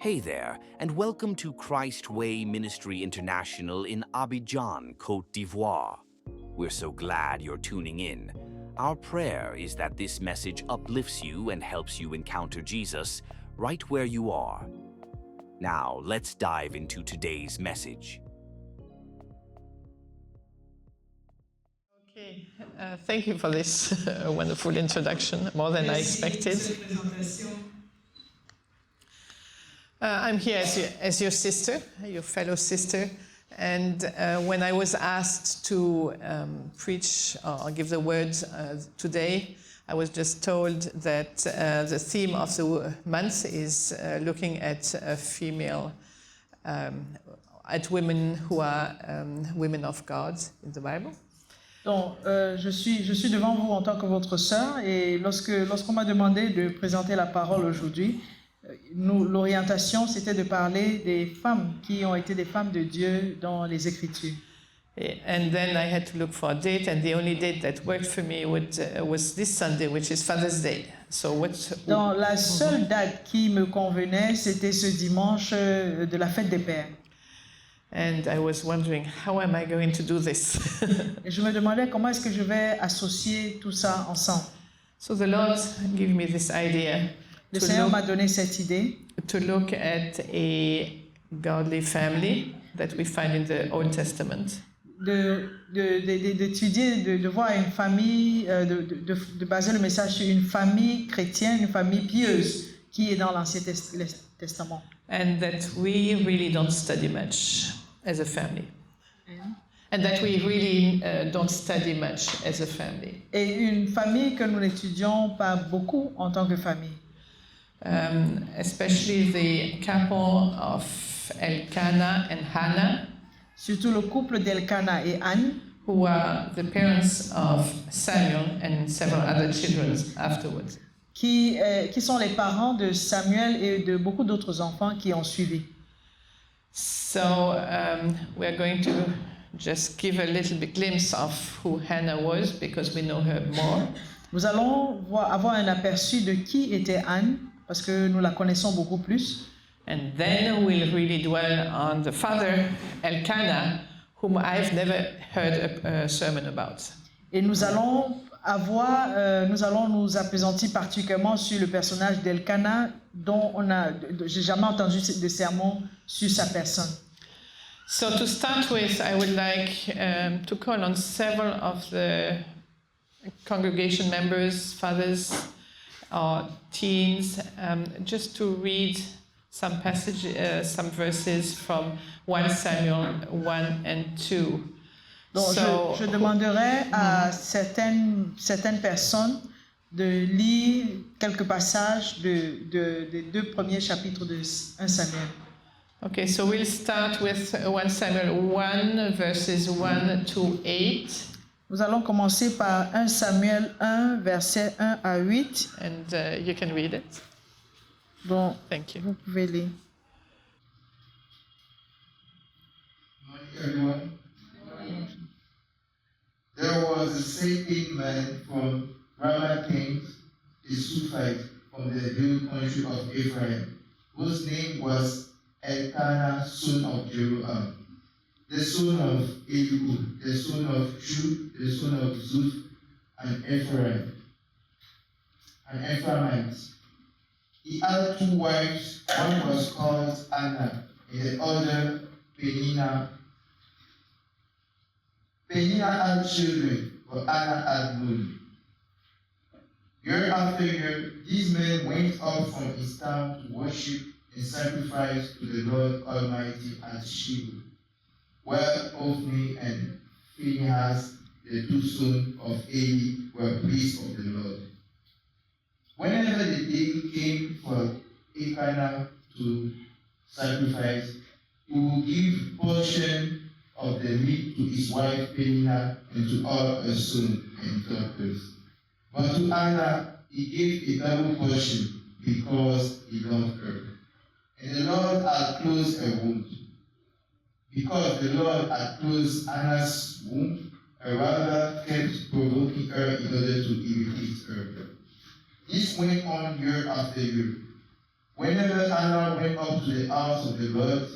Hey there, and welcome to Christ Way Ministry International in Abidjan, Côte d'Ivoire. We're so glad you're tuning in. Our prayer is that this message uplifts you and helps you encounter Jesus right where you are. Now, let's dive into today's message. Okay, thank you for this wonderful introduction, more than I expected. I'm here as your sister, your fellow sister, and when I was asked to preach or give the word today, I was just told that the theme of the month is looking at female, at women who are women of God in the Bible. Donc, je suis devant vous en tant que votre sœur et lorsqu'on m'a demandé de présenter la parole aujourd'hui, l'orientation c'était de parler des femmes qui ont été des femmes de Dieu dans les Écritures. And then I had to look for a date, and the only date that worked for me was this Sunday, which is Father's Day. So Donc, la seule date qui me convenait, c'était ce dimanche de la fête des pères. And I was wondering, how am I going to do this? Et je me demandais comment est-ce que je vais associer tout ça ensemble. So the Lord gave me this idea. Le Seigneur m'a donné cette idée. To look at a godly family that we find in the Old Testament. D'étudier, de voir une famille, de baser le message sur une famille chrétienne, une famille pieuse qui est dans l'Ancien Testament. And that we really don't study much as a family. And that we really don't study much as a family. Et une famille que nous n'étudions pas beaucoup en tant que famille. Especially the couple of Elkanah and Hannah. Surtout le couple d'Elkanah et Anne. Who are the parents of Samuel and several other children afterwards. Qui sont les parents de Samuel et de beaucoup d'autres enfants qui ont suivi. So we are going to just give a little bit glimpse of who Hannah was because we know her more. Nous allons avoir un aperçu de qui était Anne parce que nous la connaissons beaucoup plus. And then we'll really dwell on the father Elkanah, whom I've never heard a sermon about. Et nous allons nous appesantir particulièrement sur le personnage d'Elkanah dont j'ai jamais entendu de sermon sur sa personne. So to start with, I would like to call on several of the congregation members, fathers, or teens, just to read some some verses from 1 Samuel 1 and 2. Donc, je demanderai à certaines personnes de lire quelques passages des deux premiers chapitres de 1 Samuel. Okay, so we'll start with 1 Samuel 1, verses 1 to 8. Nous allons commencer par 1 Samuel 1, versets 1 à 8. And you can read it. Donc, thank you. Vous pouvez lire. Morning, everyone. There was a certain man from Ramathaim, a Suphite from the hill country of Ephraim, whose name was Elkanah, son of Jeroham, the son of Eliud, the son of Shu, the son of Zuph, and Ephraim, and Ephraimites. He had two wives, one was called Anna, and the other Peninnah. Peninnah had children, but Anna had none. Year after year, these men went up from his town to worship and sacrifice to the Lord Almighty at Shiloh, where Ophni and Phinehas, the two sons of Eli, were priests of the Lord. Whenever the day came for Elkanah to sacrifice, he would give portion of the meat to his wife Peninnah and to all her sons and daughters. But to Anna he gave a double portion because he loved her. And the Lord had closed her womb. Because the Lord had closed Anna's womb, her rather kept provoking her in order to irritate her. This went on year after year. Whenever Anna went up to the house of the Lord,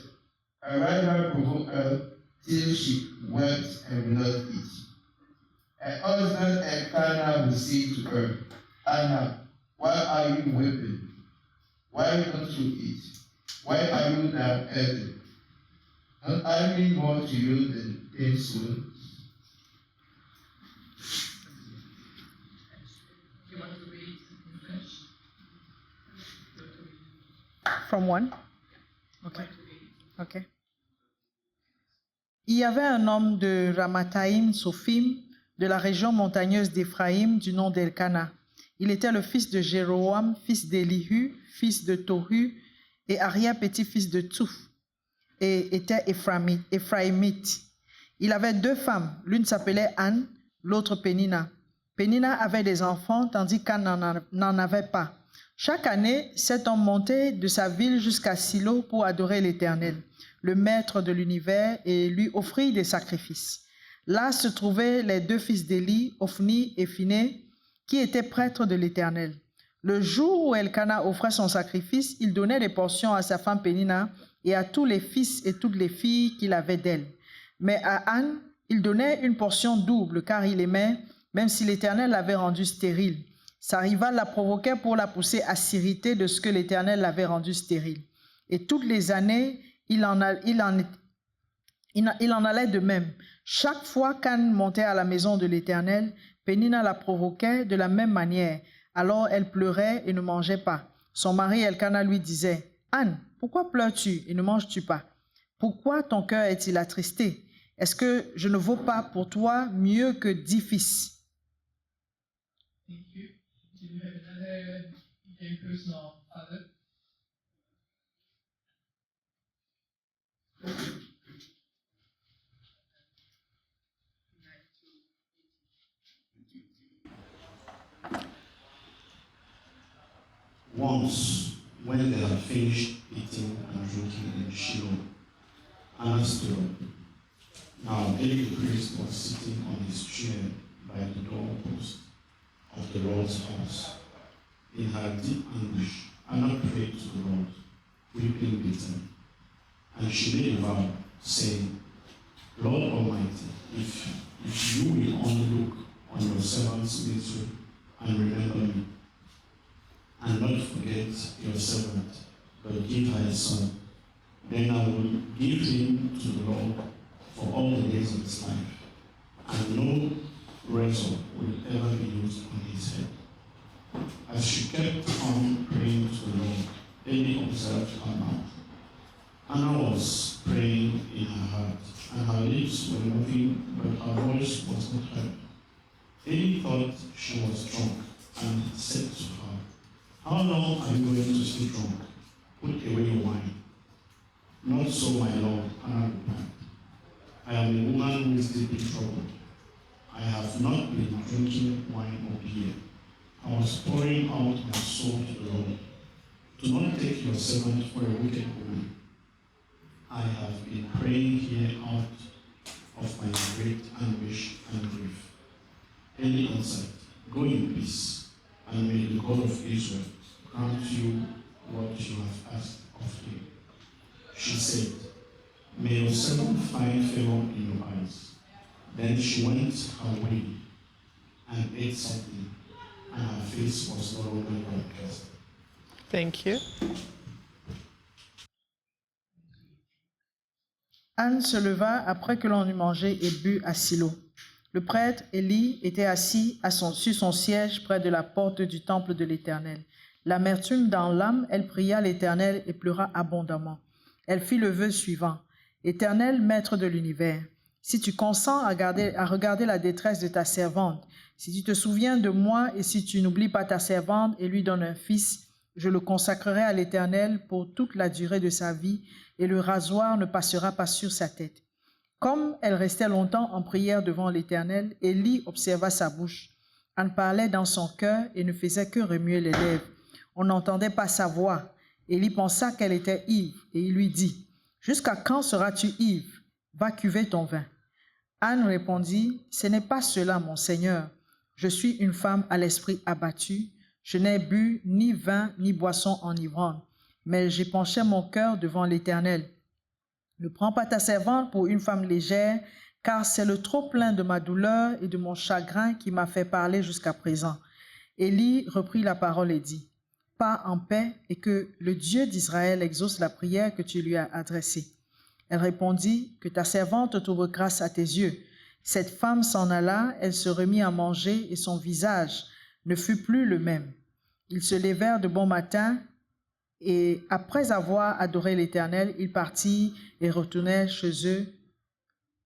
her rival provoked her till she wept and would not eat. Her husband Elkanah would say to her, Anna, why are you weeping? Why don't you eat? Why are you now idle? Don't I mean more to you than 10 soon? From one? Okay. Okay. Il y avait un homme de Ramathaïm, Sophim, de la région montagneuse d'Éphraïm, du nom d'Elkana. Il était le fils de Jéroam, fils d'Élihu, fils de Tohu, et Aria, petit-fils de Tsouf, et était Éphraïmite. Il avait 2 femmes, l'une s'appelait Anne, l'autre Pénina. Pénina avait des enfants, tandis qu'Anne n'en avait pas. Chaque année, cet homme montait de sa ville jusqu'à Silo pour adorer l'Éternel, le maître de l'univers, et lui offrir des sacrifices. Là se trouvaient les 2 fils d'Élie, Ophni et Phiné, qui étaient prêtres de l'Éternel. Le jour où Elkana offrait son sacrifice, il donnait des portions à sa femme Pénina et à tous les fils et toutes les filles qu'il avait d'elle. Mais à Anne, il donnait une portion double, car il aimait, même si l'Éternel l'avait rendue stérile. Sa rivale la provoquait pour la pousser à s'irriter de ce que l'Éternel l'avait rendue stérile. Et toutes les années, il en allait de même. Chaque fois qu'Anne montait à la maison de l'Éternel, Pénina la provoquait de la même manière. Alors elle pleurait et ne mangeait pas. Son mari Elkana lui disait, « Anne, pourquoi pleures-tu et ne manges-tu pas? Pourquoi ton cœur est-il attristé? Est-ce que je ne vaux pas pour toi mieux que 10 fils? » Once, when they had finished eating and drinking in Shiloh, Anna stood up. Now Eli the priest was sitting on his chair by the doorpost of the Lord's house. In her deep anguish, Anna prayed to the Lord, weeping bitterly. And she made a vow, saying, Lord Almighty, if you will only look on your servant's misery and remember me, and not forget your servant, but give her a son, then I will give him to the Lord for all the days of his life, and no razor will ever be used on his head. As she kept on praying to the Lord, Eli observed her mouth. Anna was praying in her heart, and her lips were moving, but her voice was not heard. Eli thought she was drunk, and said to her, How long are you going to stay drunk? Put away your wine. Not so, my Lord, Anna replied. I am a woman who is deeply troubled. I have not been drinking wine or beer. I was pouring out my soul to the Lord. Do not take your servant for a wicked woman. I have been praying here out of my great anguish and grief. Eli answered, Go in peace, and may the God of Israel grant you what you have asked of him. She said, May your servant find favor in your eyes. Then she went her way and ate something, and her face was no longer downcast. Thank you. Anne se leva après que l'on eut mangé et bu à Silo. Le prêtre Élie était assis sur son siège près de la porte du temple de l'Éternel. L'amertume dans l'âme, elle pria l'Éternel et pleura abondamment. Elle fit le vœu suivant. Éternel, maître de l'univers, si tu consens à regarder la détresse de ta servante, si tu te souviens de moi et si tu n'oublies pas ta servante et lui donnes un fils, je le consacrerai à l'Éternel pour toute la durée de sa vie et le rasoir ne passera pas sur sa tête. Comme elle restait longtemps en prière devant l'Éternel, Élie observa sa bouche. Elle parlait dans son cœur et ne faisait que remuer les lèvres. On n'entendait pas sa voix. Élie pensa qu'elle était ivre et il lui dit, « Jusqu'à quand seras-tu ivre? Va cuver ton vin. » Anne répondit, « Ce n'est pas cela, mon Seigneur. Je suis une femme à l'esprit abattu. Je n'ai bu ni vin ni boisson enivrante. mais j'ai penché mon cœur devant l'Éternel. Ne prends pas ta servante pour une femme légère, car c'est le trop-plein de ma douleur et de mon chagrin qui m'a fait parler jusqu'à présent. Élie reprit la parole et dit, « Pars en paix et que le Dieu d'Israël exauce la prière que tu lui as adressée. » Elle répondit, « Que ta servante trouve grâce à tes yeux. » Cette femme s'en alla, elle se remit à manger et son visage ne fut plus le même. Ils se levèrent de bon matin et après avoir adoré l'Éternel, ils partirent et retournèrent chez eux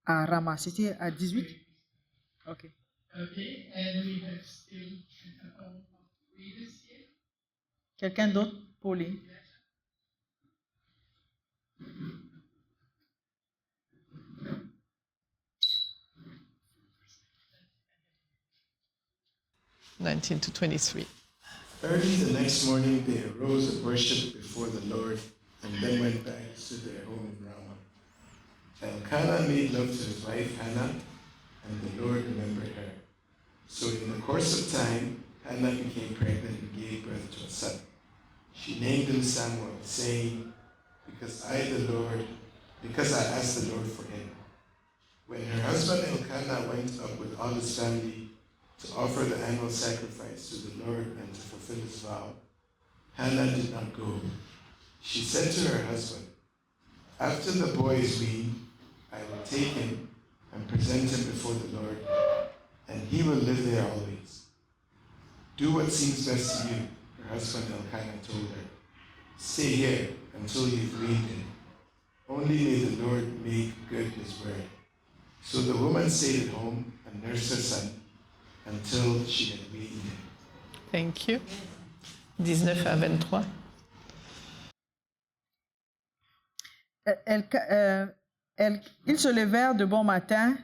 à Rama. C'était à 18? Ok. Okay, and we have still read this here. Quelqu'un d'autre pour lire? (19 to 23). Early the next morning they arose and worshipped before the Lord, and then went back to their home in Ramah. Elkanah made love to his wife Hannah, and the Lord remembered her. So in the course of time, Hannah became pregnant and gave birth to a son. She named him Samuel, saying, because I asked the Lord for him. When her husband Elkanah went up with all his family to offer the annual sacrifice to the Lord and to fulfill his vow, Hannah did not go. She said to her husband, after the boy is weaned, I will take him and present him before the Lord, and he will live there always. Do what seems best to you, her husband Elkanah told her. Stay here until you've weaned him. Only may the Lord make good his word. So the woman stayed at home and nursed her son until she had weaned him. Thank you. 19 à 23. Ils se levèrent de bon matin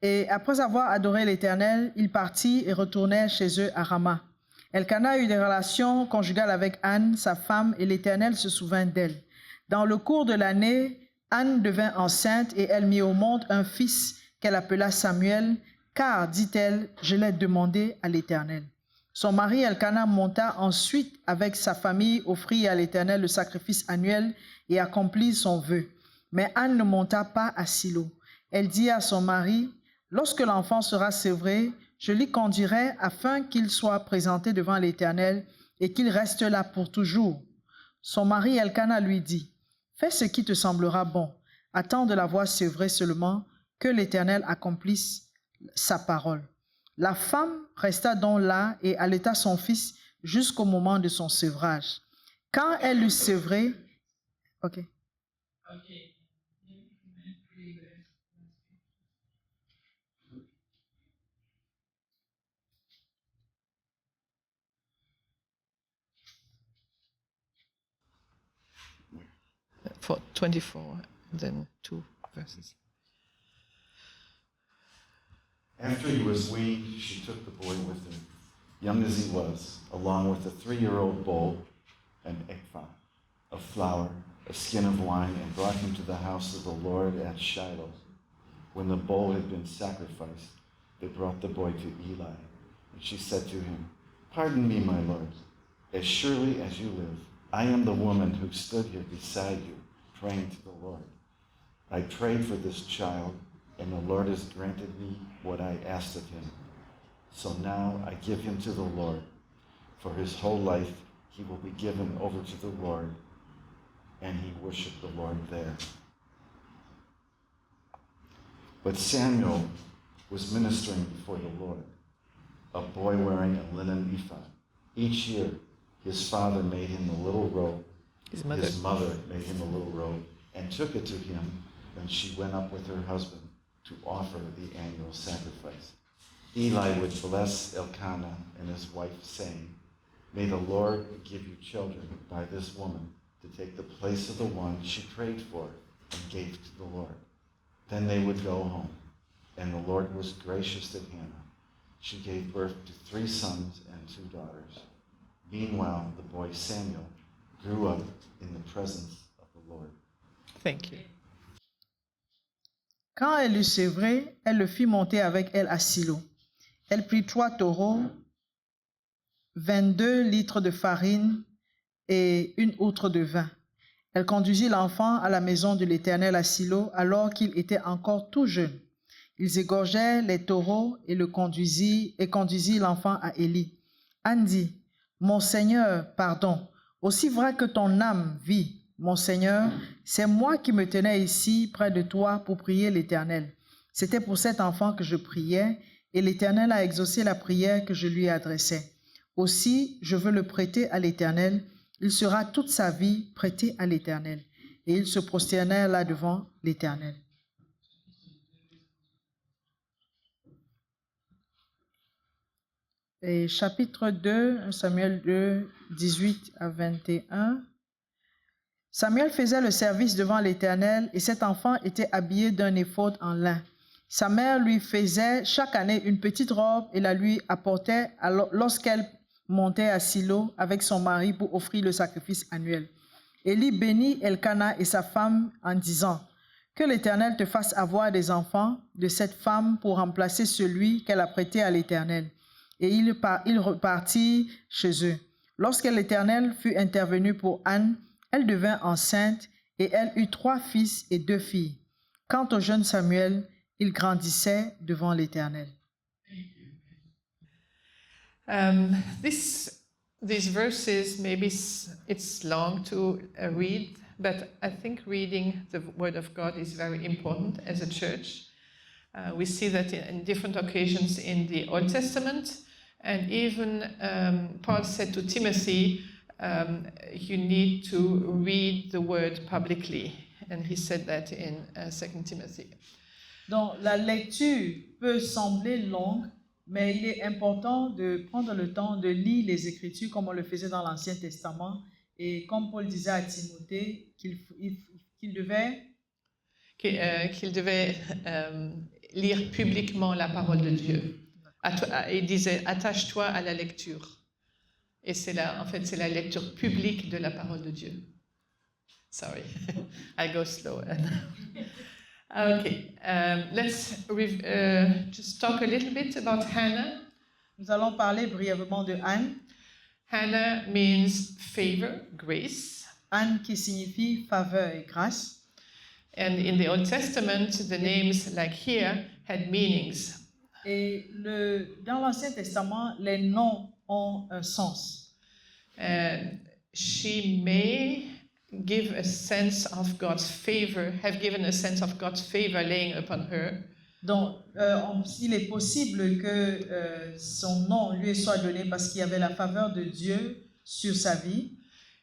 et après avoir adoré l'Éternel, ils partirent et retournèrent chez eux à Rama. Elkanah eut des relations conjugales avec Anne, sa femme, et l'Éternel se souvint d'elle. Dans le cours de l'année, Anne devint enceinte et elle mit au monde un fils qu'elle appela Samuel, car, dit-elle, je l'ai demandé à l'Éternel. Son mari Elkanah monta ensuite avec sa famille offrir à l'Éternel le sacrifice annuel et accomplit son vœu. Mais Anne ne monta pas à Silo. Elle dit à son mari, « Lorsque l'enfant sera sévré, je l'y conduirai afin qu'il soit présenté devant l'Éternel et qu'il reste là pour toujours. » Son mari Elkanah lui dit, « Fais ce qui te semblera bon. Attends de la voir sévrée seulement, que l'Éternel accomplisse sa parole. » La femme resta donc là et allaita son fils jusqu'au moment de son sevrage. Quand elle l'eut sévré, ok. Okay. For 24, then 2 verses. After he was weaned, she took the boy with her, young as he was, along with a 3-year-old bull, an ephah of flour, a skin of wine, and brought him to the house of the Lord at Shiloh. When the bull had been sacrificed, they brought the boy to Eli. And she said to him, Pardon me, my Lord, as surely as you live, I am the woman who stood here beside you, praying to the Lord. I prayed for this child, and the Lord has granted me what I asked of him. So now I give him to the Lord. For his whole life he will be given over to the Lord. And he worshiped the Lord there. But Samuel was ministering before the Lord, a boy wearing a linen ephod. Each year his father made him a little robe. His mother made him a little robe and took it to him when she went up with her husband to offer the annual sacrifice. Eli would bless Elkanah and his wife, saying, May the Lord give you children by this woman to take the place of the one she prayed for and gave to the Lord. Then they would go home, and the Lord was gracious to Hannah. She gave birth to 3 sons and 2 daughters. Meanwhile, the boy Samuel grew up in the presence of the Lord. Thank you. Quand elle eut sévré, elle le fit monter avec elle à Silo. Elle prit 3 taureaux, 22 litres de farine, et une outre de vin. Elle conduisit l'enfant à la maison de l'Éternel à Silo alors qu'il était encore tout jeune. Ils égorgèrent les taureaux et conduisit l'enfant à Élie. Anne dit, « Mon Seigneur, pardon, aussi vrai que ton âme vit, mon Seigneur, c'est moi qui me tenais ici près de toi pour prier l'Éternel. C'était pour cet enfant que je priais, et l'Éternel a exaucé la prière que je lui adressais. Aussi, je veux le prêter à l'Éternel. Il sera toute sa vie prêté à l'Éternel. » Et ils se prosternèrent là devant l'Éternel. Et chapitre 2, Samuel 2, 18 à 21. Samuel faisait le service devant l'Éternel et cet enfant était habillé d'un éphod en lin. Sa mère lui faisait chaque année une petite robe et la lui apportait lorsqu'elle montait à Silo avec son mari pour offrir le sacrifice annuel. Élie bénit Elkana et sa femme en disant, « Que l'Éternel te fasse avoir des enfants de cette femme pour remplacer celui qu'elle a prêté à l'Éternel. » Et il repartit chez eux. Lorsque l'Éternel fut intervenu pour Anne, elle devint enceinte et elle eut 3 fils et 2 filles. Quant au jeune Samuel, il grandissait devant l'Éternel. These verses, maybe it's long to read, but I think reading the Word of God is very important as a church. We see that in different occasions in the Old Testament, and even Paul said to Timothy, you need to read the Word publicly, and he said that in 2 Timothy. Donc, la lecture peut sembler longue, mais il est important de prendre le temps de lire les Écritures comme on le faisait dans l'Ancien Testament. Et comme Paul disait à Timothée qu'il devait lire publiquement la parole de Dieu. Il disait, attache-toi à la lecture. Et c'est la lecture publique de la parole de Dieu. Sorry, I go slow. Okay, let's just talk a little bit about Hannah. Nous allons parler brièvement de Anne. Hannah means favor, grace. Anne qui signifie faveur et grâce. And in the Old Testament, the names like here had meanings. Et dans l'Ancien Testament, les noms ont un sens. She may give a sense of God's favor, have given a sense of God's favor laying upon her. Donc, il est possible que son nom lui soit donné parce qu'il y avait la faveur de Dieu sur sa vie.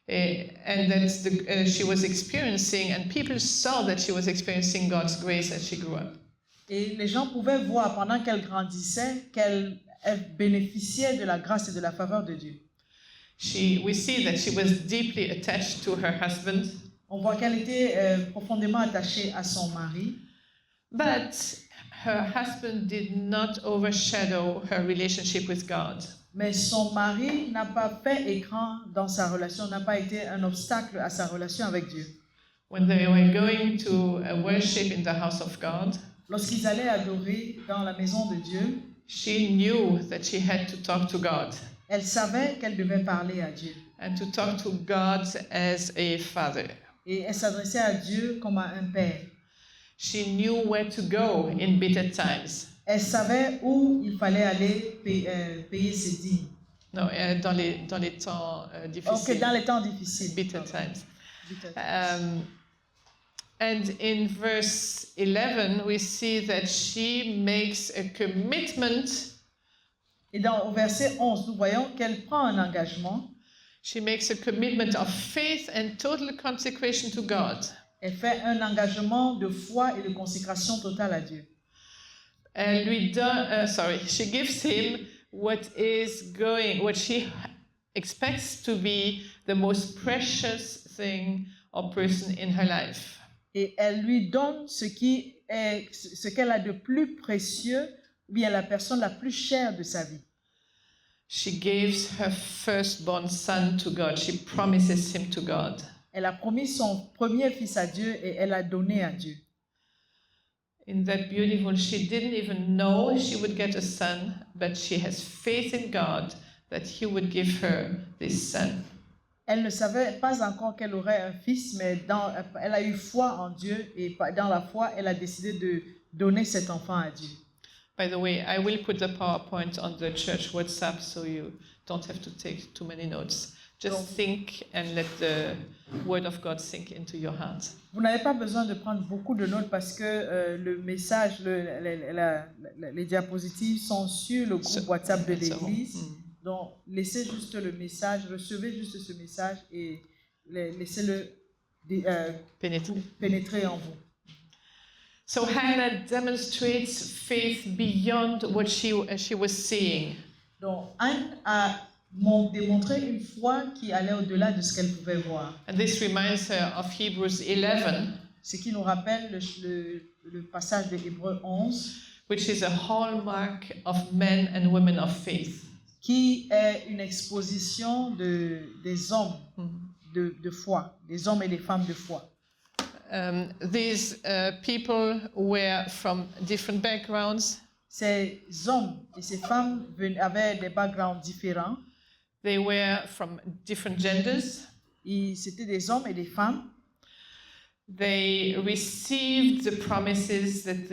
And that she was experiencing, and people saw that she was experiencing God's grace as she grew up. Et les gens pouvaient voir pendant qu'elle grandissait qu'elle bénéficiait de la grâce et de la faveur de Dieu. We see that she was deeply attached to her husband. On voit qu'elle était profondément attachée à son mari. But her husband did not overshadow her relationship with God. Mais son mari n'a pas fait écran dans sa relation, n'a pas été un obstacle à sa relation avec Dieu. When they were going to worship in the house of God, lorsqu'ils allaient adorer dans la maison de Dieu, she knew that she had to talk to God. Elle savait qu'elle devait parler à Dieu. And to talk to God as a father. Et elle s'adressait à Dieu comme à un père. She knew where to go in bitter times. Elle savait où il fallait aller payer ses dîmes. Non, dans les temps difficiles. Ok, dans les temps difficiles. Bitter times. And in verse 11, we see that she makes a commitment. Et au verset 11, nous voyons qu'elle prend un engagement. She makes a commitment of faith and total consecration to God. Elle fait un engagement de foi et de consécration totale à Dieu. She gives him what she expects to be the most precious thing or person in her life. Et elle lui donne ce qu'elle a de plus précieux, ou bien la personne la plus chère de sa vie. She gives her firstborn son to God. She promises him to God. Elle a promis son premier fils à Dieu et elle a donné à Dieu. In that beautiful, she didn't even know she would get a son, but she has faith in God that he would give her this son. Elle ne savait pas encore qu'elle aurait un fils, mais elle a eu foi en Dieu et dans la foi, elle a décidé de donner cet enfant à Dieu. By the way, I will put the PowerPoint on the church WhatsApp so you don't have to take too many notes. Just think and let the word of God sink into your heart. Vous n'avez pas besoin de prendre beaucoup de notes parce que le message, les diapositives sont sur le groupe WhatsApp de l'Église. Donc, laissez juste le message, recevez juste ce message et laissez-le pénétrer en vous. So Hannah demonstrates faith beyond what she was seeing. Donc, Anne a démontré une foi qui allait au-delà de ce qu'elle pouvait voir. And this reminds her of Hebrews 11, Ce qui nous rappelle le passage de Hébreux 11, which is a hallmark of men and women of faith. Qui est une exposition des hommes de foi, des hommes et des femmes de foi. These people were from different backgrounds. Ces hommes et ces femmes avaient des backgrounds différents. They were from different genders. C'était des hommes et des femmes. They received the promises that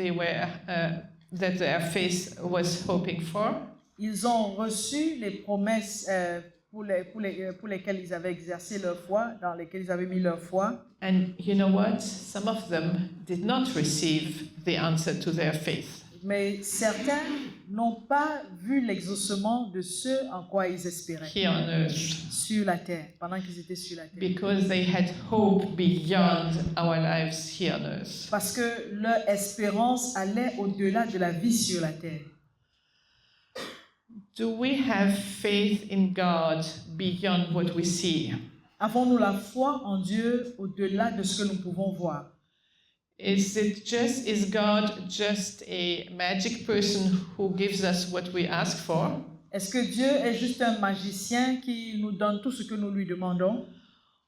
that their faith was hoping for. Ils ont reçu les promesses pour lesquelles ils avaient exercé leur foi, dans lesquelles ils avaient mis leur foi. And you know what? Some of them did not receive the answer to their faith. Mais certains n'ont pas vu l'exaucement de ce en quoi ils espéraient Here on earth. Sur la terre, pendant qu'ils étaient sur la terre. Because they had hope beyond our lives here on earth. Parce que leur espérance allait au-delà de la vie sur la terre. Do we have faith in God beyond what we see? Avons-nous la foi en Dieu au-delà de ce que nous pouvons voir? Is God just a magic person who gives us what we ask for? Est-ce que Dieu est juste un magicien qui nous donne tout ce que nous lui demandons?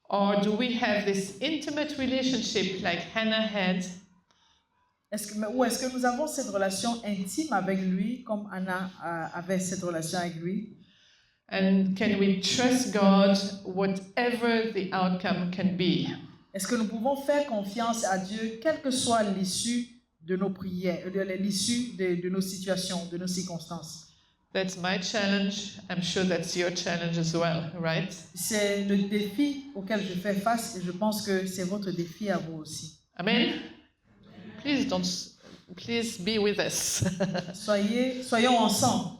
Or do we have this intimate relationship like Hannah had? Ou est-ce que nous avons cette relation intime avec lui comme Anna avait cette relation avec lui? And can we trust God whatever the outcome can be? Est-ce que nous pouvons faire confiance à Dieu quelle que soit l'issue de nos prières, l'issue de nos situations, de nos circonstances? That's my challenge. I'm sure that's your challenge as well, right? C'est le défi auquel je fais face et je pense que c'est votre défi à vous aussi. Amen. Please be with us. Soyons ensemble.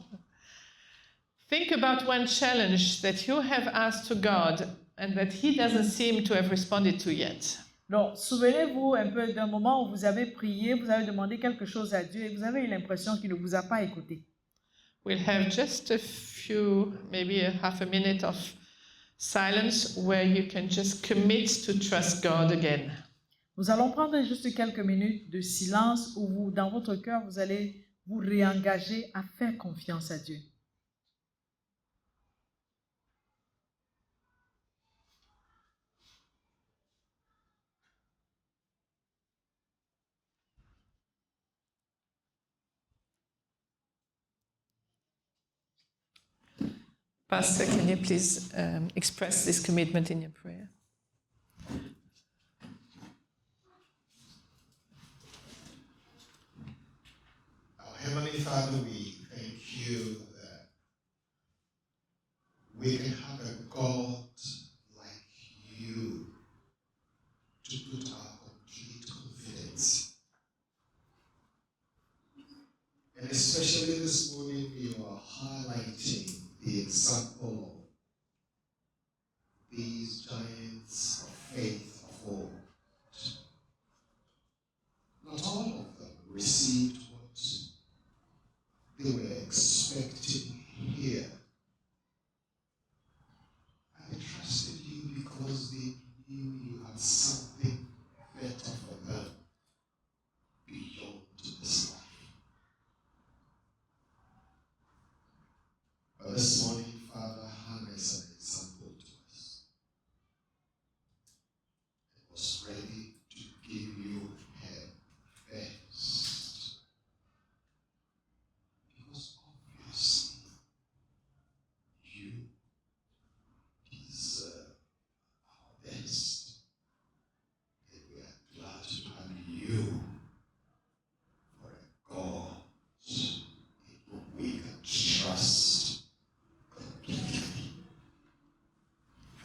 Think about one challenge that you have asked to God and that He doesn't seem to have responded to yet. Donc, souvenez-vous un peu d'un moment où vous avez prié, vous avez demandé quelque chose à Dieu et vous avez eu l'impression qu'il ne vous a pas écouté. We'll have just a few, maybe half a minute of silence where you can just commit to trust God again. Nous allons prendre juste quelques minutes de silence où vous, dans votre cœur, vous allez vous réengager à faire confiance à Dieu. Pastor, can you please express this commitment in your prayer? Our Heavenly Father, we thank you that we can have a God like you to put our complete confidence. And especially this morning, you are highlighting the example of these giants of faith of old. Not all of them received what they were expecting here. And they trusted you because they knew you had something better for them beyond this life. But this morning, Father, Hannah is an example to us.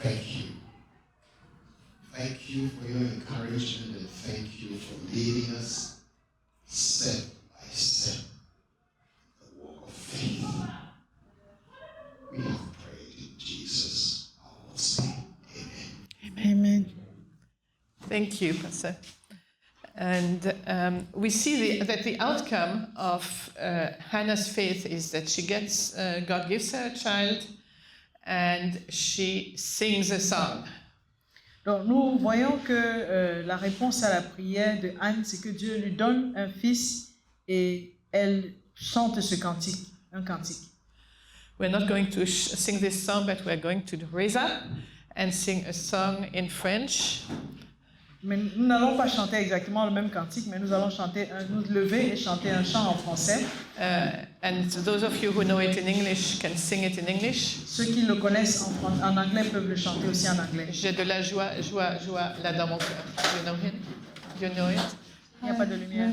thank you. Thank you for your encouragement and thank you for leading us step by step in the walk of faith. We have prayed in Jesus' our Lord's name. Amen. Amen. Thank you, Pastor. And we see that the outcome of Hannah's faith is that she gets, God gives her a child, and she sings a song. Donc nous voyons que la réponse à la prière de Anne, c'est que Dieu lui donne un fils et elle chante ce cantique, un cantique. We're not going to sing this song, but we're going to raise up and sing a song in French. Mais nous n'allons pas chanter exactement le même cantique, mais nous allons nous lever et chanter un chant en français. And those of you who know it in English can sing it in English. Ceux qui le connaissent en anglais peuvent le chanter aussi en anglais. J'ai de la joie là dans mon cœur. You know it? You know it? Il n'y a pas de lumière.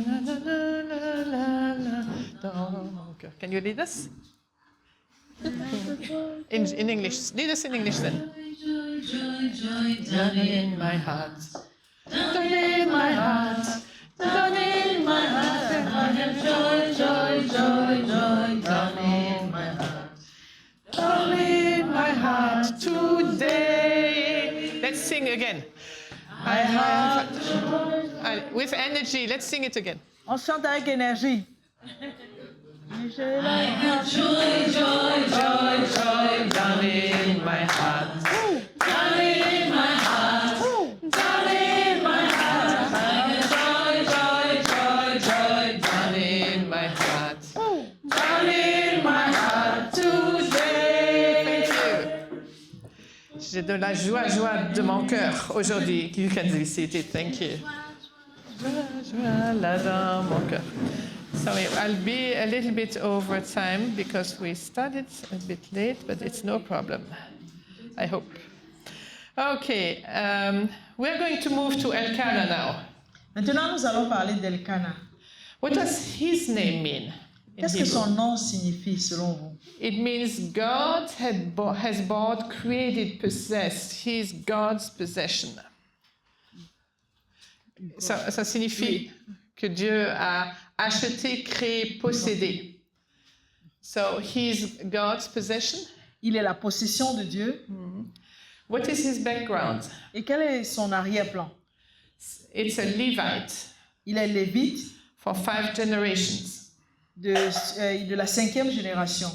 Dans mon cœur. Can you lead us? In English. Lead us in English then. Down in my heart. Down in my heart. Down in my heart. I have joy, joy, joy, joy. Down in my heart. Down in my heart today. Let's sing again. I have with energy. Let's sing it again. On chante avec énergie. I have joy, joy, joy, joy down in my heart. Down in my heart. Down in my heart. I have joy, joy, joy, joy down in my heart. Down in my heart today. Thank you. J'ai de la joie de mon cœur aujourd'hui. You can visit it. Thank you. Joie là dans mon cœur. Sorry, I'll be a little bit over time because we started a bit late, but it's no problem, I hope. Okay, we're going to move to Elkanah now. Maintenant, nous allons parler d'Elkanah. What does his name mean? Qu'est-ce que son nom signifie selon vous? It means God has bought, created, possessed. He is God's possession. Ça signifie que Dieu a acheté, créé, possédé. So he's God's possession. Il est la possession de Dieu. What is his background? Et quel est son arrière-plan? It's a Levite Il est lévite for 5 generations. de la 5e génération.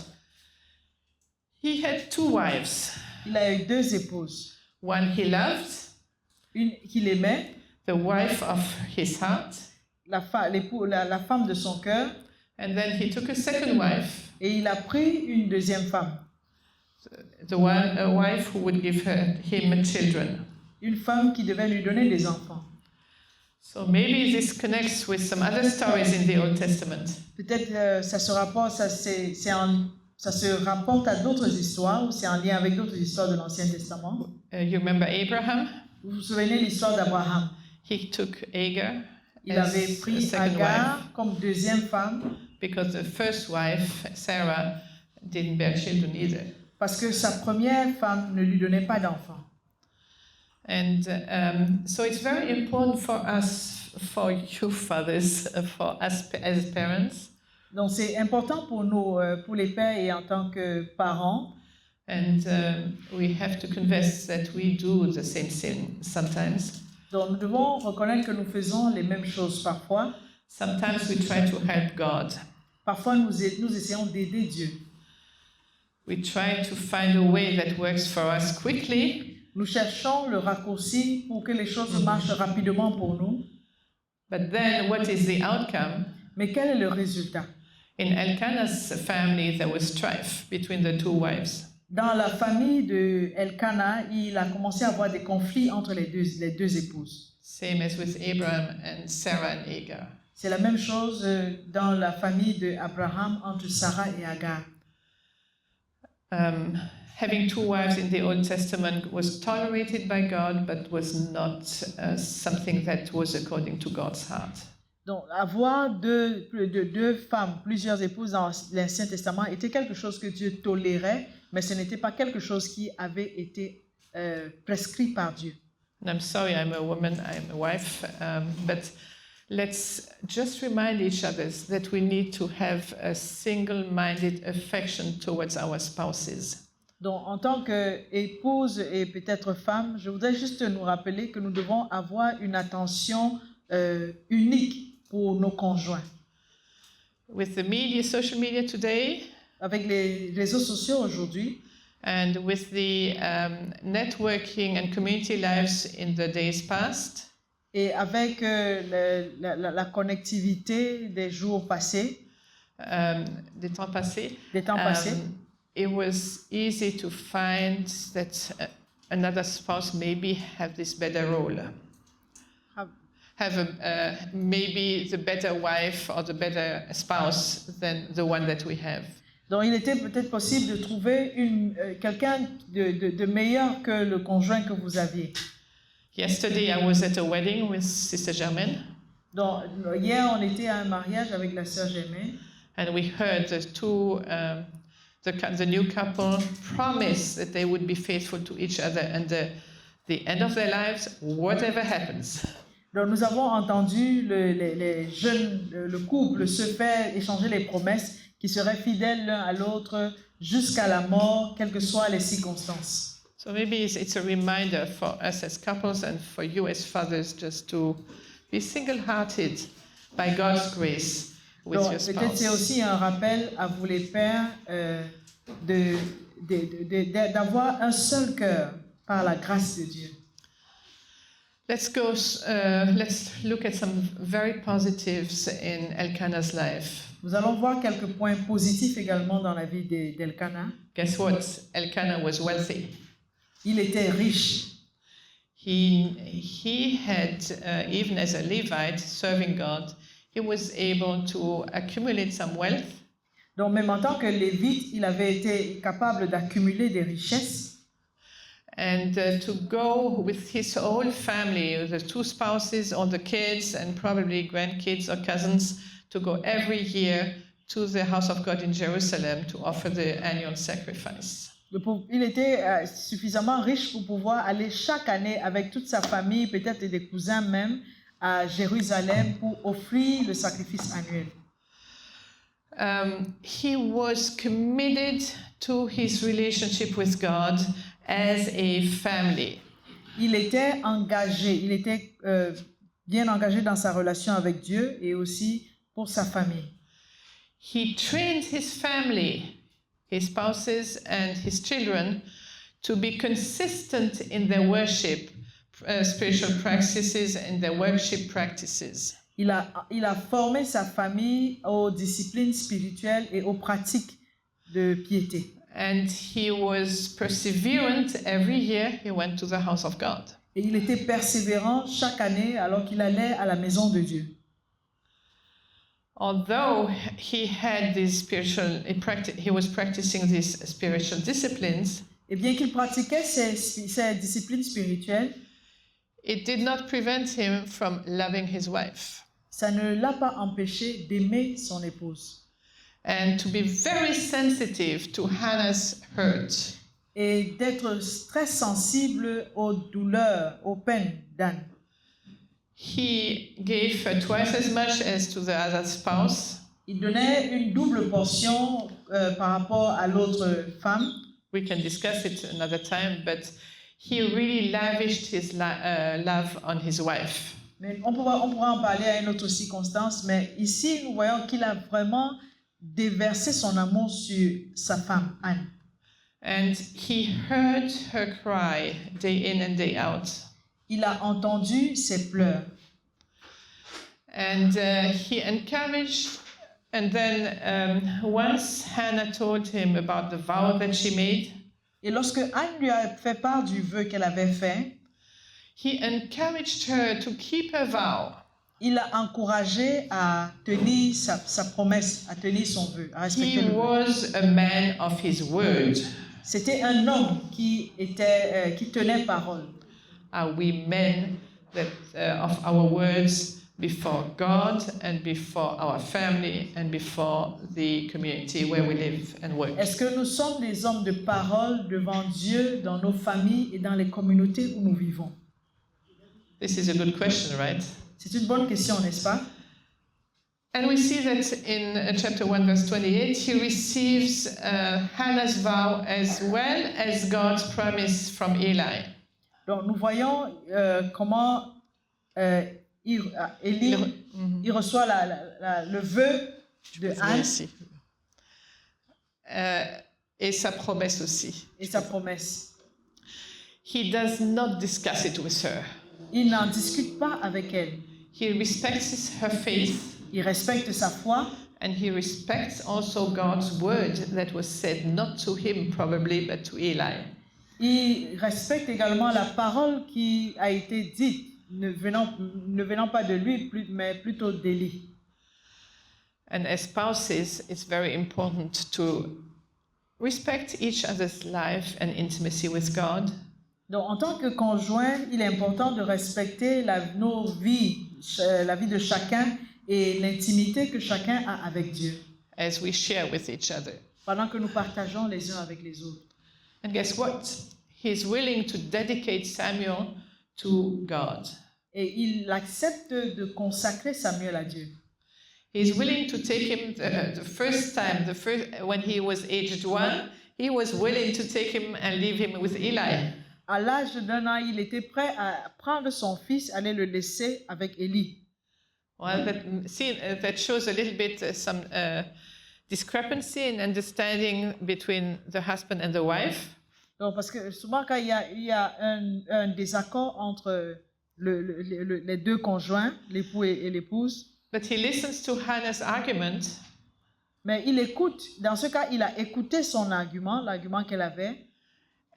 He had 2 wives. Il a eu 2 épouses. One he loved, Une qu'il aimait, the wife of his heart, la femme de son cœur, and then he took a second wife, et il a pris une deuxième femme. a wife who would give him children. Une femme qui devait lui donner des enfants. So maybe this connects with some other stories in the Old Testament. Peut-être ça se rapporte à d'autres histoires, ou c'est en lien avec d'autres histoires de l'Ancien Testament. You remember Abraham? Vous vous souvenez de l'histoire d'Abraham? He took Hagar Il avait as a pris second Agar wife comme deuxième femme because the first wife, Sarah, didn't bear children either. parce que sa première femme ne lui donnait pas d'enfants. And so it's very important for us, for you fathers, for us as parents, Donc c'est important pour nous, pour les pères et en tant que parents. and we have to confess that we do the same thing sometimes. Donc nous devons reconnaître que nous faisons les mêmes choses parfois. Sometimes we try to help God. Parfois nous essayons d'aider Dieu. We try to find a way that works for us quickly, Nous cherchons le raccourci pour que les choses marchent rapidement pour nous. but then what is the outcome? Mais quel est le résultat? In Elkanah's family, there was strife between the 2 wives. Dans la famille de Elkanah, il a commencé à avoir des conflits entre les deux épouses. Same as with Abraham and Sarah and Hagar. C'est la même chose dans la famille d'Abraham entre Sarah et Agar. Having 2 wives in the Old Testament was tolerated by God, but was not something that was according to God's heart. Donc, avoir deux femmes, plusieurs épouses dans l'Ancien Testament était quelque chose que Dieu tolérait, mais ce n'était pas quelque chose qui avait été prescrit par Dieu. And I'm sorry, I'm a woman, I'm a wife, but let's just remind each other that we need to have a single-minded affection towards our spouses. Donc, en tant qu'épouse et peut-être femme, je voudrais juste nous rappeler que nous devons avoir une attention unique pour nos conjoints. With the media, social media today, Avec les réseaux sociaux aujourd'hui, and with the networking and community lives in the days past, et avec la connectivité des jours passés, des temps passés, it was easy to find that another spouse maybe have this better role, have maybe the better wife or the better spouse than the one that we have. Donc, il était peut-être possible de trouver quelqu'un de meilleur que le conjoint que vous aviez. Yesterday, I was at a wedding with Sister Germaine. Donc, hier, on était à un mariage avec la sœur Germaine. And we heard the new couple promise that they would be faithful to each other and the end of their lives, whatever happens. Donc, nous avons entendu les jeunes, le couple se faire échanger les promesses qui seraient fidèles l'un à l'autre jusqu'à la mort, quelles que soient les circonstances. So maybe it's a reminder for us as couples and for you as fathers just to be single-hearted by God's grace with Donc, your spouse. peut-être c'est aussi un rappel à vous les pères d'avoir un seul cœur par la grâce de Dieu. Let's look at some very positives in Elkanah's life. Nous allons voir quelques points positifs également dans la vie d'Elkanah. Guess what? Elkanah was wealthy. Il était riche. He had, even as a Levite serving God, he was able to accumulate some wealth. Donc même en tant que lévite, il avait été capable d'accumuler des richesses. And to go with his whole family, the two spouses, all the kids, and probably grandkids or cousins, to go every year to the house of God in Jerusalem to offer the annual sacrifice. Il était suffisamment riche pour pouvoir aller chaque année avec toute sa famille, peut-être des cousins même, à Jérusalem pour offrir le sacrifice annuel. He was committed to his relationship with God as a family. Il était engagé, il était bien engagé dans sa relation avec Dieu et aussi pour sa famille. He trained his family, his spouses and his children, to be consistent in their worship, spiritual practices and their worship practices. Il a formé sa famille aux disciplines spirituelles et aux pratiques de piété. And he was perseverant every year he went to the house of God. Et il était persévérant chaque année alors qu'il allait à la maison de Dieu. Although he had these he was practicing these spiritual disciplines, Et bien qu'il pratiquait ces disciplines spirituelles, it did not prevent him from loving his wife. Ça ne l'a pas empêché d'aimer son épouse. And to be very sensitive to Hannah's hurt. Et d'être très sensible aux douleurs, aux peines d'Anne. He gave her twice as much as to the other spouse. Il donnait une double portion par rapport à l'autre femme. We can discuss it another time, but he really lavished his love on his wife. Mais on pourra en parler à une autre circonstance, mais ici nous voyons qu'il a vraiment déversé son amour sur sa femme, Anne. And he heard her cry day in and day out. Il a entendu ses pleurs. And he encouraged, and then once Hannah told him about the vow that she made, Et lorsque Anne lui a fait part du vœu qu'elle avait fait, he encouraged her to keep her vow. Il l'a encouragé à tenir sa promesse, à tenir son vœu, à respecter He le vœu. was a man of his word. C'était un homme qui tenait parole. Are we men that of our words before God and before our family and before the community where we live and work. Est-ce que nous sommes des hommes de parole devant Dieu, dans nos familles et dans les communautés où nous vivons? This is a good question, right? C'est une bonne question, n'est-ce pas? And we see that in chapter 1, verse 28, he receives Hannah's vow as well as God's promise from Eli. Donc nous voyons comment Élie il reçoit le vœu de Anne Merci. Et sa promesse aussi. et sa promesse. He does not discuss it with her. Il n'en discute pas avec elle. He respects her faith. Il respecte sa foi And he respects also God's word that was said not to him probably but to Eli. il respecte également la parole qui a été dite, ne venant pas de lui, mais plutôt d'Élie. And as spouses, it's very important to respect each other's life and intimacy with God. Donc, en tant que conjoint, il est important de respecter nos vies, la vie de chacun et l'intimité que chacun a avec Dieu, As we share with each other. pendant que nous partageons les uns avec les autres. And guess what? He's willing to dedicate Samuel to God. Et il accepte de consacrer Samuel à Dieu. He's willing to take him the first time, when he was aged 1, he was willing to take him and leave him with Eli. À l'âge d'1 an, il était prêt à prendre son fils, aller le laisser avec Élie. Well, that shows a little bit some discrepancy in understanding between the husband and the wife. Donc, parce que souvent, quand il y a un désaccord entre les deux conjoints, l'époux et l'épouse, But he listens to Hannah's argument, mais il écoute. Dans ce cas, il a écouté son argument, l'argument qu'elle avait,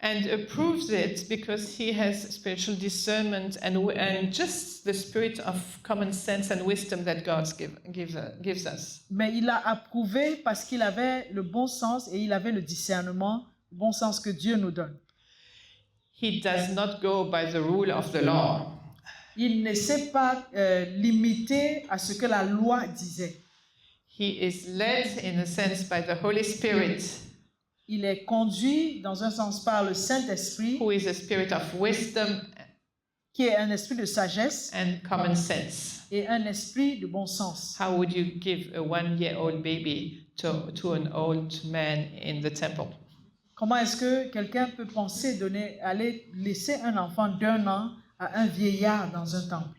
and approves it because he has spiritual discernment and just the spirit of common sense and wisdom that God gives us. mais il a approuvé parce qu'il avait le bon sens et il avait le discernement, le bon sens que Dieu nous donne. He does not go by the rule of the law. Il ne s'est pas limité à ce que la loi disait. He is led, in a sense, by the Holy Spirit, Il est conduit dans un sens par le Saint-Esprit, who is a spirit of wisdom qui est un esprit de sagesse and common sense. et un esprit de bon sens. How would you give a 1-year-old baby to an old man in the temple? Comment est-ce que quelqu'un peut penser aller laisser un enfant d'1 an à un vieillard dans un temple?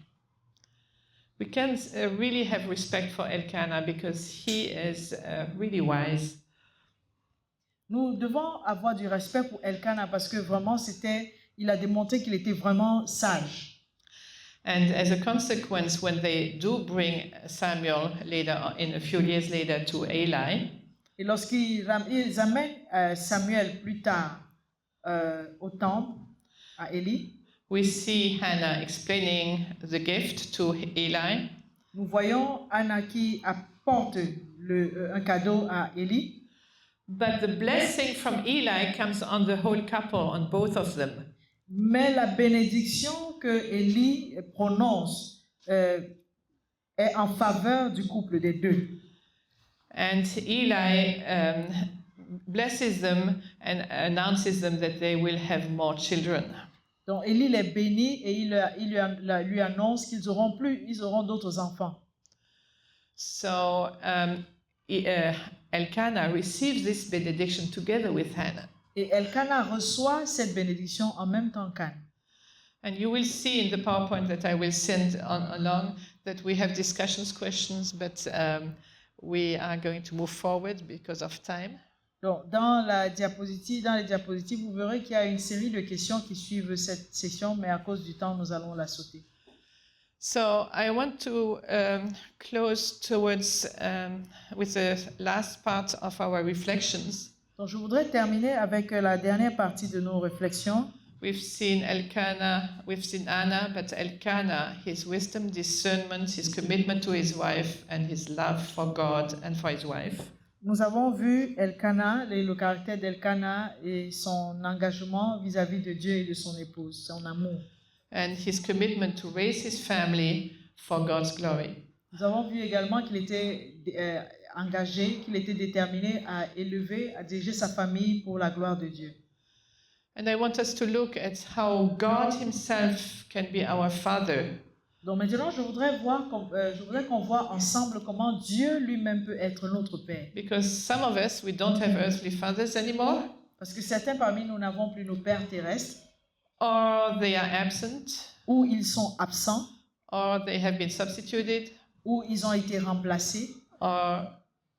We can really have respect for Elkanah because he is really wise. Nous devons avoir du respect pour Elkanah parce que vraiment il a démontré qu'il était vraiment sage. And as a consequence, when they do bring Samuel a few years later to Eli, Et lorsqu'ils amènent Samuel plus tard au temple, à Élie, we see Hannah explaining the gift to Eli. nous voyons Anna qui apporte un cadeau à Élie. But the blessing from Eli comes on the whole couple, on both of them. Mais la bénédiction que Élie prononce est en faveur du couple des deux. And Eli blesses them and announces them that they will have more children. Donc Élie les bénit et il lui annonce qu'ils auront d'autres enfants. So Elkanah receives this benediction together with Hannah. Et Elkanah reçoit cette bénédiction en même temps qu'Anne. And you will see in the PowerPoint that I will send along that we have discussions, questions, but we are going to move forward because of time. Donc, dans les diapositives, vous verrez qu'il y a une série de questions qui suivent cette session, mais à cause du temps, nous allons la sauter. So I want to close towards with the last part of our reflections. Donc, je voudrais terminer avec la dernière partie de nos réflexions. We've seen Elkanah, we've seen Anna, but Elkanah, his wisdom, discernment, his commitment to his wife, and his love for God and for his wife. Nous avons vu Elkanah, le caractère d'Elkanah et son engagement vis-à-vis de Dieu et de son épouse, son amour. And his commitment to raise his family for God's glory. Nous avons vu également qu'il était engagé, qu'il était déterminé à élever, à diriger sa famille pour la gloire de Dieu. And I want us to look at how God himself can be our Father. Donc maintenant, je voudrais qu'on voit ensemble comment Dieu lui-même peut être notre Père. Because some of us, we don't have earthly fathers anymore, Parce que certains parmi nous n'avons plus nos pères terrestres, or they are absent, ou ils sont absents, or they have been substituted, ou ils ont été remplacés, or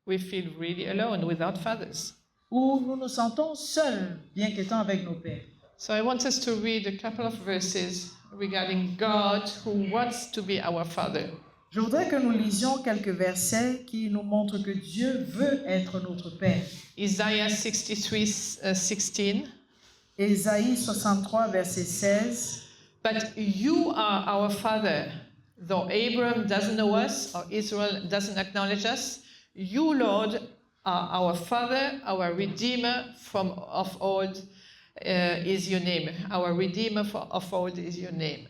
we feel really alone without fathers. ou nous nous sentons seuls, bien qu'étant avec nos pères. So I want us to read a couple of verses regarding God who wants to be our Father. Je voudrais que nous lisions quelques versets qui nous montrent que Dieu veut être notre Père. Isaiah 63:16. Ésaïe 63, verset 16. But you are our Father, though Abraham doesn't know us or Israel doesn't acknowledge us. You, Lord, are our Father, our Redeemer from of old is your name. Our Redeemer of old is your name.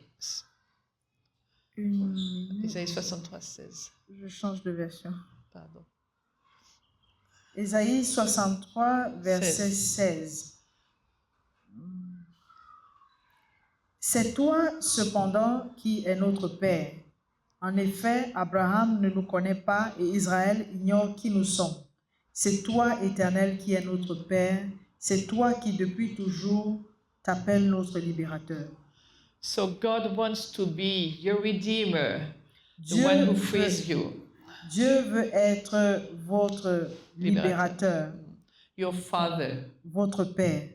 Isaïe 63:16. Je change de version. Pardon. Ésaïe 63, verset 16. C'est toi, cependant, qui es notre Père. En effet, Abraham ne nous connaît pas et Israël ignore qui nous sommes. C'est toi, Éternel, qui es notre Père. C'est toi qui, depuis toujours, t'appelles notre libérateur. So God wants to be your Redeemer, the Dieu one who veut- frees you, Dieu veut être votre libérateur, your Father. votre Père.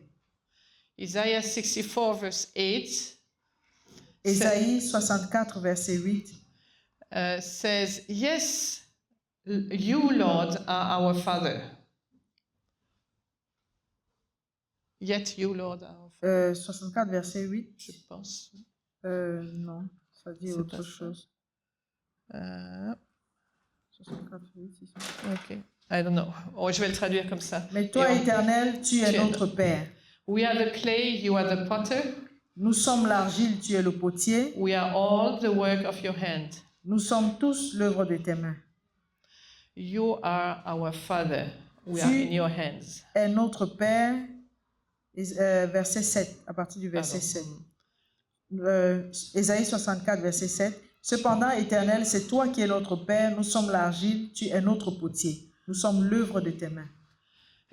Isaiah 64, verse 8 Ésaïe 64, verset 8. says, Yes, you, Lord, are our Father. Yet you, Lord, are our Father. 64, verset 8. Je pense. Non, ça dit C'est autre pas ça. chose. Euh, 64, 8, c'est ça. ok. I don't know. Oh, je vais le traduire comme ça. Mais toi, Et on- Éternel, tu es Tu es notre Père. We are the clay, you are the potter. Nous sommes l'argile, tu es le potier. We are all the work of your hand. Nous sommes tous l'œuvre de tes mains. You are our Father. We Tu- are in your hands. Est notre Père. Verset 7, à partir du verset Pardon. 7. Ésaïe 64, verset 7. Cependant, Éternel, c'est toi qui es notre Père. Nous sommes l'argile, tu es notre potier. Nous sommes l'œuvre de tes mains.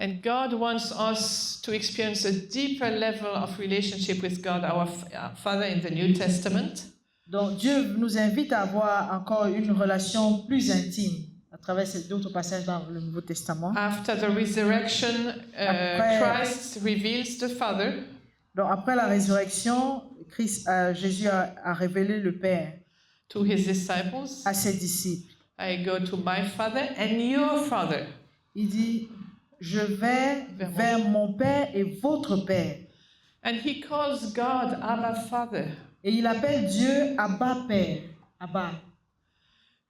And God wants us to experience a deeper level of relationship with God, our Father, in the New Testament. Donc Dieu nous invite à avoir encore une relation plus intime à travers d'autres passages dans le Nouveau Testament. After the resurrection, Après- Christ reveals the Father, Donc après la résurrection, Jésus a révélé le Père to his disciples. à ses disciples. I go to my Father and your Father. Il dit, je vais vers mon Père et votre Père. And he calls God Abba Father. Et il appelle Dieu Abba Père. Abba.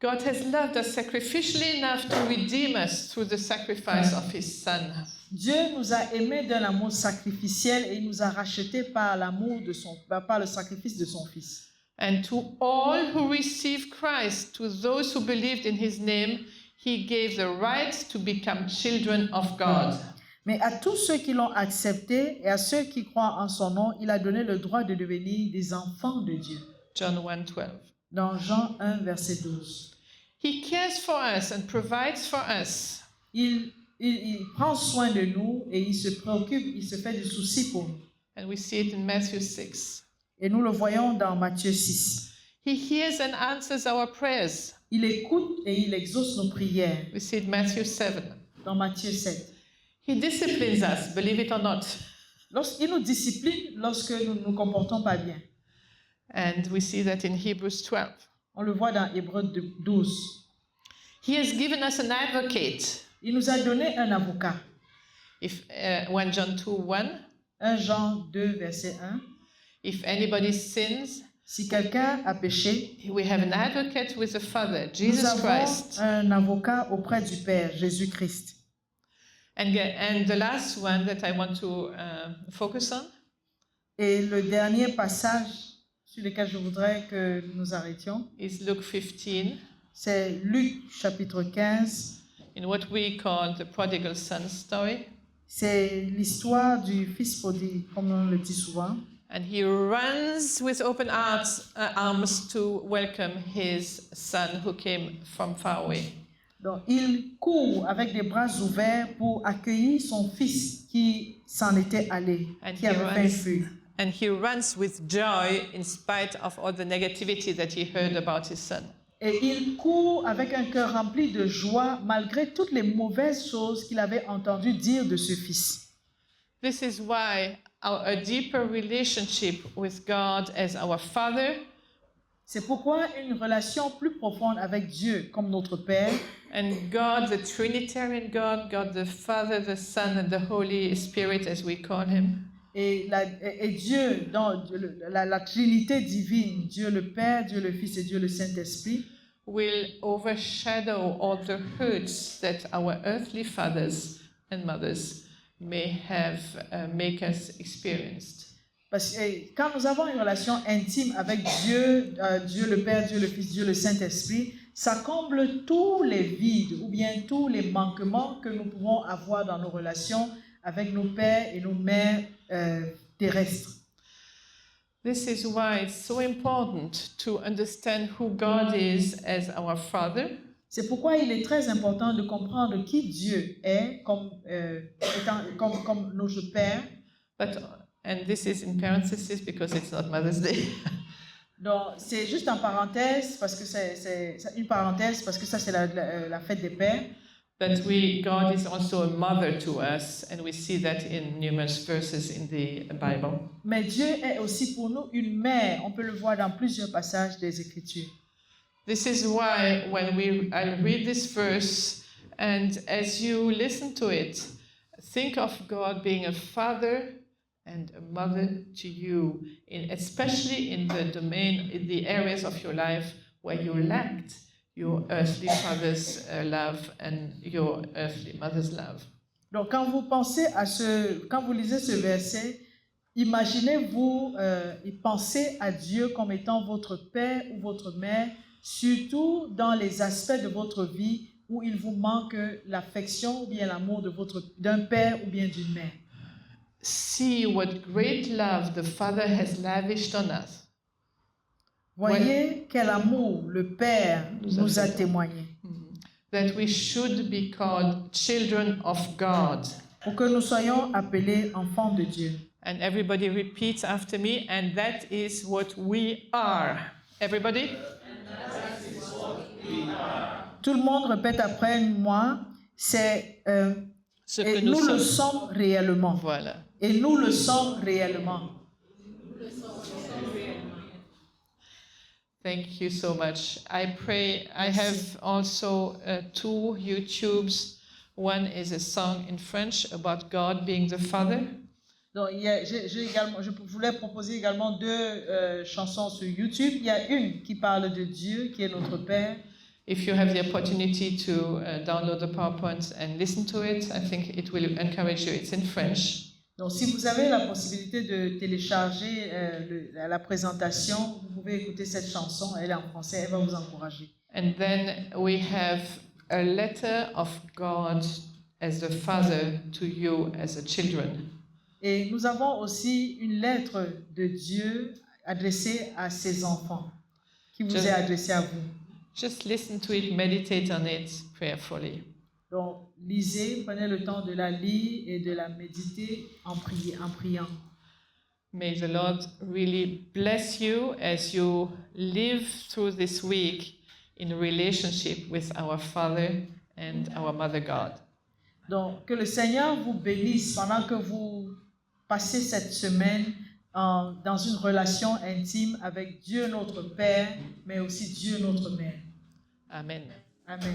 God has loved us sacrificially enough to redeem us through the sacrifice of his Son. Dieu nous a aimés d'un amour sacrificiel et il nous a rachetés par par le sacrifice de son Fils. And to all who receive Christ, to those who believed in his name, he gave the right to become children of God. Mais à tous ceux qui l'ont accepté et à ceux qui croient en son nom, il a donné le droit de devenir des enfants de Dieu. John 1:12. Dans Jean 1, verset 12. He cares for us and provides for us. Il prend soin de nous et il se préoccupe, il se fait des soucis pour nous. And we see it in Matthew 6. Et nous le voyons dans Matthieu 6. He hears and answers our prayers. Il écoute et il exauce nos prières. We see it in Matthew 7. Dans Matthieu 7. He disciplines us, believe it or not. Il nous discipline lorsque nous ne nous comportons pas bien. And we see that in Hebrews 12. On le voit dans Hébreux 12. He has given us an advocate. Il nous a donné un avocat. If 1 John 2:1. 1 Jean 2, verset 1. If anybody sins, Si quelqu'un a péché, we have an advocate with the Father, nous Jesus avons Christ. un avocat auprès du Père, Jésus-Christ. And the last one that I want to focus on Et le dernier passage sur lesquels je voudrais que nous nous arrêtions. is Luke 15, C'est Luc chapitre 15. in what we call the prodigal son story. C'est l'histoire du fils prodigue, comme on le dit souvent. And he runs with open arms to welcome his son who came from far away. Donc, il court avec des bras ouverts pour accueillir son fils qui s'en était allé, And qui avait fait fuir. And he runs with joy in spite of all the negativity that he heard about his son. Et il court avec un cœur rempli de joie malgré toutes les mauvaises choses qu'il avait entendu dire de ce fils. This is why a deeper relationship with God as our Father C'est pourquoi une relation plus profonde avec Dieu comme notre Père and God, the Trinitarian God, God the Father, the Son, and the Holy Spirit, as we call him, et Dieu dans la Trinité divine, Dieu le Père, Dieu le Fils et Dieu le Saint-Esprit, will overshadow all the hurts that our earthly fathers and mothers may have make us experienced. parce que quand nous avons une relation intime avec Dieu, Dieu le Père, Dieu le Fils, Dieu le Saint-Esprit, ça comble tous les vides ou bien tous les manquements que nous pouvons avoir dans nos relations avec nos pères et nos mères terrestres. This is why it's so important to understand who God is as our Father, C'est pourquoi il est très important de comprendre qui Dieu est comme notre Père. and this is in parentheses because it's not Mother's Day. Donc, c'est juste en parenthèse, parce que c'est une parenthèse, parce que ça, c'est la fête des pères. But God is also a mother to us, and we see that in numerous verses in the Bible. Mais Dieu est aussi pour nous une mère. On peut le voir dans plusieurs passages des Écritures. This is why when I'll read this verse, and as you listen to it, think of God being a father and a mother to you, especially in the domain, in the areas of your life where you lacked your earthly father's love and your earthly mother's love. Donc, quand vous lisez ce verset, imaginez-vous et pensez à Dieu comme étant votre père ou votre mère, surtout dans les aspects de votre vie où il vous manque l'affection ou bien l'amour d'un père ou bien d'une mère. See what great love the Father has lavished on us. Voyez quel amour le Père nous a témoigné. That we should be called children of God. Pour que nous soyons appelés enfants de Dieu. And everybody repeats after me, and that is what we are. Everybody? Tout le monde répète après moi, c'est Ce et que nous nous le sommes. sommes réellement. Voilà. Et nous le sommes réellement. Thank you so much. I pray. I have also 2 YouTubes. One is a song in French about God being the Father. Donc, je voulais proposer également 2 chansons sur YouTube. Il y a une qui parle de Dieu, qui est notre Père. If you have the opportunity to download the PowerPoint and listen to it, I think it will encourage you. It's in French. Donc, si vous avez la possibilité de télécharger la présentation, vous pouvez écouter cette chanson. Elle est en français, elle va vous encourager. And then we have a letter of God as the Father to you as a children. Et nous avons aussi une lettre de Dieu adressée à ses enfants, qui vous est adressée à vous. Just listen to it, meditate on it prayerfully. Donc, lisez, prenez le temps de la lire et de la méditer en priant. May the Lord really bless you as you live through this week in relationship with our Father and our Mother God. Donc, que le Seigneur vous bénisse pendant que vous passez cette semaine dans une relation intime avec Dieu notre Père, mais aussi Dieu notre Mère. Amen. Amen.